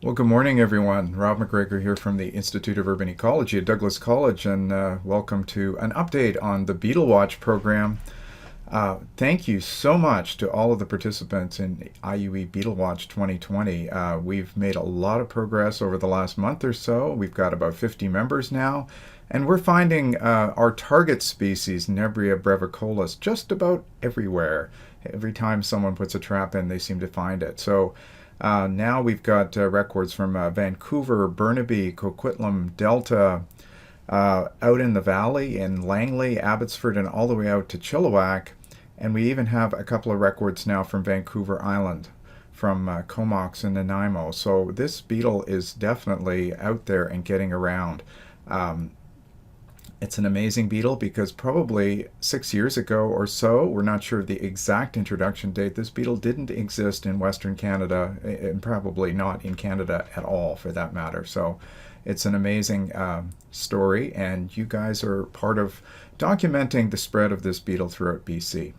Well, good morning, everyone. Rob McGregor here from the Institute of Urban Ecology at Douglas College, and welcome to an update on the Beetle Watch program. Thank you so much to all of the participants in IUE Beetle Watch 2020. We've made a lot of progress over the last month or so. We've got about 50 members now, and we're finding our target species, Nebria brevicollis, just about everywhere. Every time someone puts a trap in, they seem to find it. So now we've got records from Vancouver, Burnaby, Coquitlam, Delta, out in the valley in Langley, Abbotsford, and all the way out to Chilliwack. And we even have a couple of records now from Vancouver Island, from Comox and Nanaimo. So this beetle is definitely out there and getting around. It's an amazing beetle because probably 6 years ago or so, we're not sure of the exact introduction date, this beetle didn't exist in Western Canada, and probably not in Canada at all for that matter. So it's an amazing story, and you guys are part of documenting the spread of this beetle throughout BC.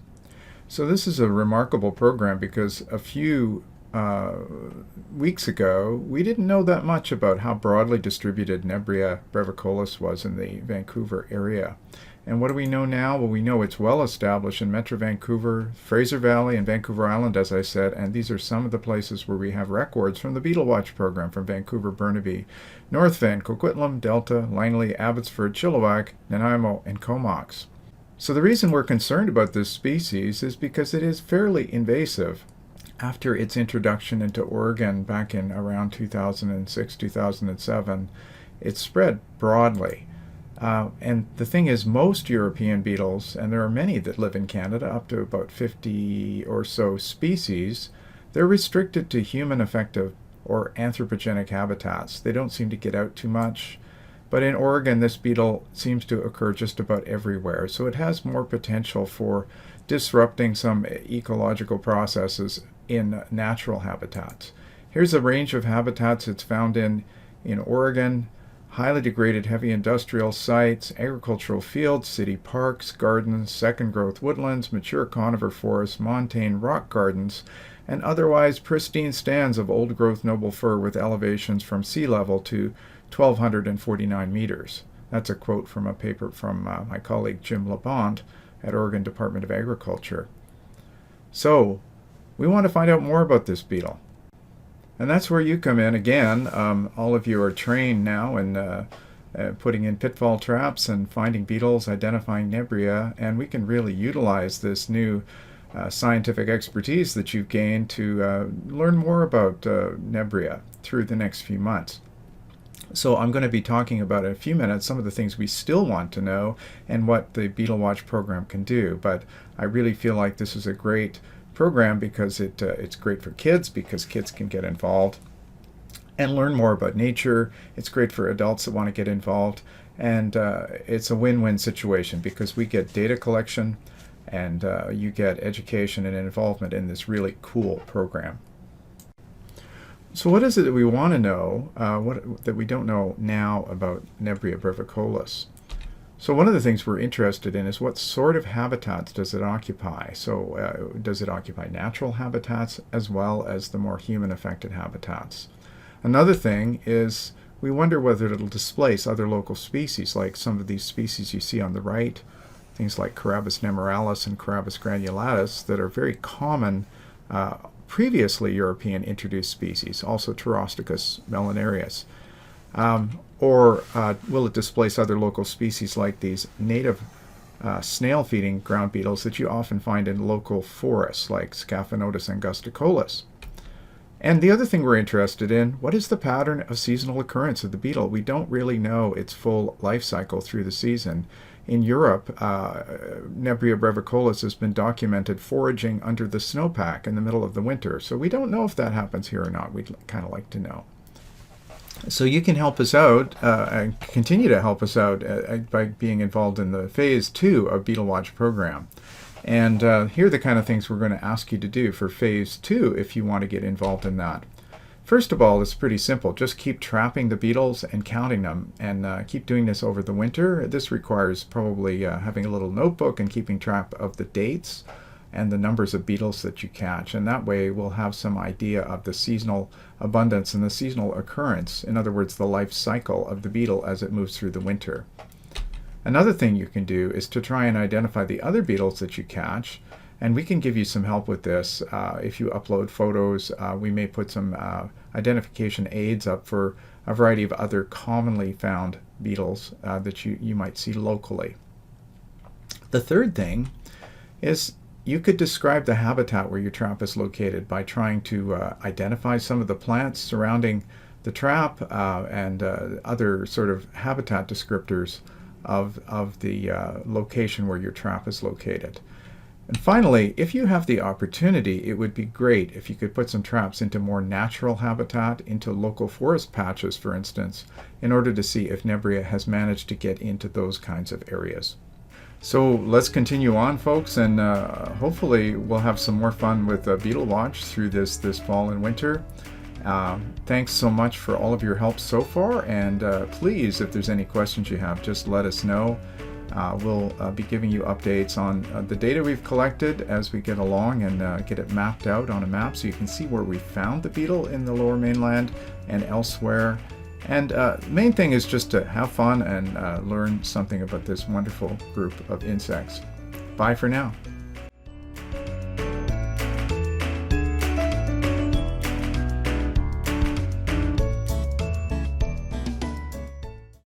So this is a remarkable program because a few weeks ago, we didn't know that much about how broadly distributed Nebria brevicollis was in the Vancouver area. And what do we know now? Well, we know it's well established in Metro Vancouver, Fraser Valley, and Vancouver Island, as I said, and these are some of the places where we have records from the Beetle Watch program from Vancouver, Burnaby, North Van, Coquitlam, Delta, Langley, Abbotsford, Chilliwack, Nanaimo, and Comox. So the reason we're concerned about this species is because it is fairly invasive. After its introduction into Oregon back in around 2006, 2007, it spread broadly. And the thing is, most European beetles, and there are many that live in Canada, up to about 50 or so species, they're restricted to human effective or anthropogenic habitats. They don't seem to get out too much. But in Oregon, this beetle seems to occur just about everywhere, so it has more potential for disrupting some ecological processes in natural habitats. Here's a range of habitats it's found in Oregon: highly degraded heavy industrial sites, agricultural fields, city parks, gardens, second growth woodlands, mature conifer forests, montane rock gardens, and otherwise pristine stands of old growth noble fir with elevations from sea level to 1,249 meters. That's a quote from a paper from my colleague Jim LeBond at Oregon Department of Agriculture. So we want to find out more about this beetle. And that's where you come in. Again, all of you are trained now in putting in pitfall traps and finding beetles, identifying Nebria, and we can really utilize this new scientific expertise that you've gained to learn more about Nebria through the next few months. So I'm going to be talking about in a few minutes some of the things we still want to know and what the Beetle Watch program can do. But I really feel like this is a great program because it's great for kids, because kids can get involved and learn more about nature. It's great for adults that want to get involved, and it's a win-win situation because we get data collection and you get education and involvement in this really cool program. So what is it that we want to know that we don't know now about Nebria brevicollis? So one of the things we're interested in is what sort of habitats does it occupy? So does it occupy natural habitats as well as the more human-affected habitats? Another thing is we wonder whether it'll displace other local species, like some of these species you see on the right, things like Carabus nemoralis and Carabus granulatus that are very common previously European introduced species, also Pterosticus melanarius. Or will it displace other local species like these native snail-feeding ground beetles that you often find in local forests like Scaphanotus angusticolis? And the other thing we're interested in, what is the pattern of seasonal occurrence of the beetle? We don't really know its full life cycle through the season. In Europe, Nebria brevicollis has been documented foraging under the snowpack in the middle of the winter. So we don't know if that happens here or not. We'd kind of like to know. So you can help us out and continue to help us out by being involved in the Phase 2 of Beetle Watch program. And here are the kind of things we're going to ask you to do for Phase 2 if you want to get involved in that. First of all, it's pretty simple. Just keep trapping the beetles and counting them, and keep doing this over the winter. This requires probably having a little notebook and keeping track of the dates and the numbers of beetles that you catch. And that way we'll have some idea of the seasonal abundance and the seasonal occurrence, in other words, the life cycle of the beetle as it moves through the winter. Another thing you can do is to try and identify the other beetles that you catch, and we can give you some help with this. If you upload photos, we may put some identification aids up for a variety of other commonly found beetles that you might see locally. The third thing is you could describe the habitat where your trap is located by trying to identify some of the plants surrounding the trap and other sort of habitat descriptors of the location where your trap is located. And finally, if you have the opportunity, it would be great if you could put some traps into more natural habitat, into local forest patches, for instance, in order to see if Nebria has managed to get into those kinds of areas. So let's continue on, folks, and hopefully we'll have some more fun with Beetle Watch through this fall and winter. Thanks so much for all of your help so far, and please, if there's any questions you have, just let us know. We'll be giving you updates on the data we've collected as we get along and get it mapped out on a map so you can see where we found the beetle in the lower mainland and elsewhere. And the main thing is just to have fun and learn something about this wonderful group of insects. Bye for now.